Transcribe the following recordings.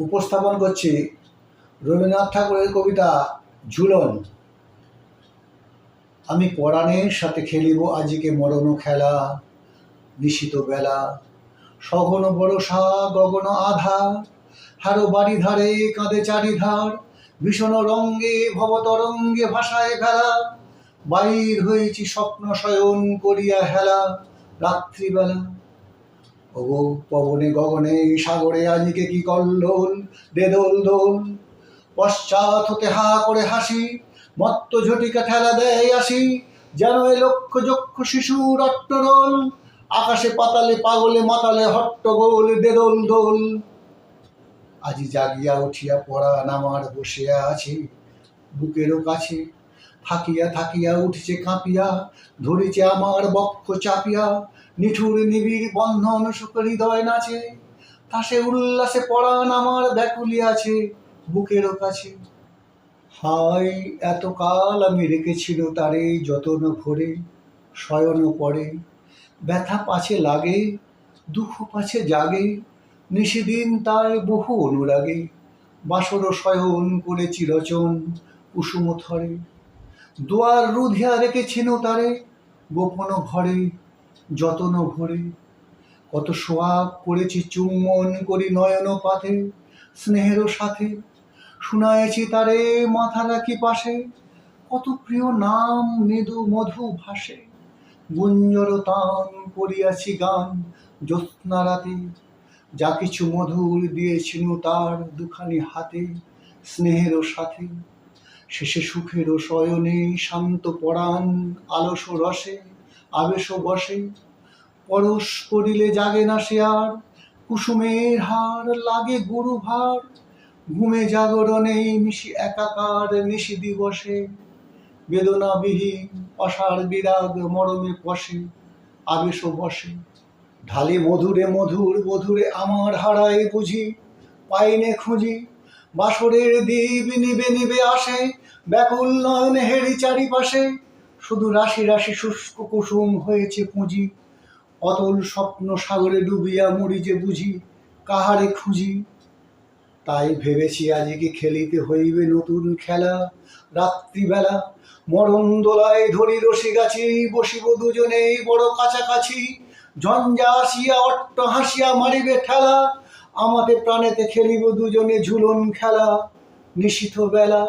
উপস্থাপন করছি রবীন্দ্রনাথ ঠাকুরের কবিতা ঝুলন। আমি পরাণের সাথে খেলিব আজিকে মরণ খেলা, নিশিত বেলা সঘন বরষা গগন আধার, হারো বাড়ি ধারে কাঁদে চারিধার, ভীষণ রঙ্গে ভবতরঙ্গে ভাষায় ভেলা, বাইর হয়েছি স্বপ্ন শয়ন করিয়া হেলা রাত্রিবেলা। ওগো পবনে গগনে সাগরে আজিকে কি কল্লোল, দে দোল দোল, পশ্চাৎ হতে হা করে হাসি, মত্ত ঝটিকা ঠেলা দেয় আসি, যেন এ লক্ষ যক্ষ শিশুর অট্টরোল, আকাশে পাতালে পাগলে মাতালে হট্টগোল, দে দোল দোল। আজি জাগিয়া উঠিয়া পরাণ আমার বসিয়া আছে বুকেরও কাছে, থাকিয়া থাকিয়া উঠছে কাঁপিয়া, ধরিছে আমার বক্ষ চাপিয়া, নিঠুর নিবিড় বন্ধন সুখ হৃদয় নাচে, তাসে উল্লাসে পরাণ আমার ব্যাকুলিয়াছে বুকেরও কাছে। হায় এতকাল আমি রেখেছিল তারে যতন ভরে, শয়ন পড়ে ব্যথা পাছে লাগে, দুঃখ পাছে জাগে, নিশিদিন তাই বহু অনুরাগে, বাসর শয়ন করে চিরচন কুসুম থরে, দুয়ার রুধিয়া রেখেছিল তারে গোপন ঘরে যতন ভরে, কত সোহাগ করেছি চুম্বন করি নয়ন পাতে স্নেহের সাথে, শুনায়েছি তারে মাথা রাখি পাশে, কত প্রিয় নাম মৃদু মধু ভাসে, গুঞ্জর তান করিয়াছি গান জ্যোৎস্না রাতে, যা কিছু মধুর দিয়েছিল তার দুখানি হাতে স্নেহের সাথে, শেষে সুখের শয়নে শান্ত পরাণ আলস রসে আবেশ বসে, পরশ করিলে জাগে না সে আর, কুসুমের হার লাগে গুরু ভার, ঘুমে জাগরণে মিশি একাকার নিশি দিবসে, বেদনাবিহীন অসার বিরাগ মরমে পশে আবেশ বসে, ঢালি মধুরে মধুর মধুরে আমার হারায় বুঝি, পাইনে খুঁজি, বাসরের দ্বীপ নিবে নিবে আসে, ব্যাকুল নয়ন হেরি চারিপাশে, শুধু রাশি রাশি শুষ্ক কুসুম হয়েছে পুঁজি, অতল স্বপ্ন সাগরে ডুবিয়া মরি যে বুঝি, কাহারে খুঁজি। তাই ভেবেছি আজিকে খেলিতে হইবে নতুন খেলা রাত্রিবেলা, মরণ দোলায় ধরি রশি গাছি, বসিব দুজনেই বড় কাছাকাছি, ঝঞ্ঝা আসিয়া অট্ট হাসিয়া মারিবে ঠেলা, আমাতে প্রাণেতে খেলিব দুজনে ঝুলন খেলা নিশিত বেলা।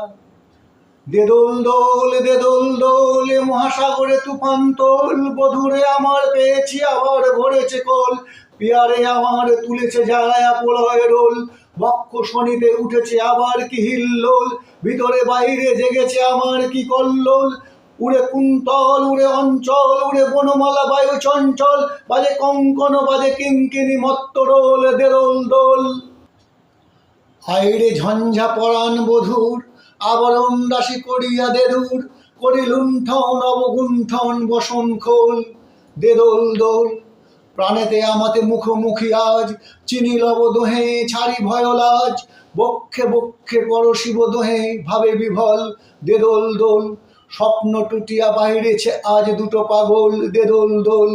দে দোল দোল দে দোল দোল, মহাসাগরে তুফান তোল, বধুরে আমার পেয়েছি আবার ভরেছে কোল, পিয়ারে আমার তুলেছে যায় প্রলয় রোল, বক্ষ শনিতে উঠেছে আবার কি হিল্লোল, ভিতরে বাইরে জেগেছে আমার কি কল্লোল, উড়ে কুন্তল উড়ে অঞ্চল উড়ে বনমালা বায়ু চঞ্চল, বাজে কঙ্কন বাজে কিঙ্কিনি মত্ত রোল, দে দোল দোল। আইরে ঝঞ্ঝা পরাণ বধূর আবরণ রাশি করিয়া দে দূর, করি লুণ্ঠন অবগুণ্ঠন বসন খোল, দে দোল দোল। প্রাণেতে আমাতে মুখোমুখি আজ, চিনি লব দোহে ছাড়ি ভয় লাজ, বক্ষে বক্ষে পরশিব দোহে ভাবে বিভল, দে দোল দোল। স্বপ্ন টুটিয়া বাহিরেছে আজ দুটো পাগল, দে দোল দোল।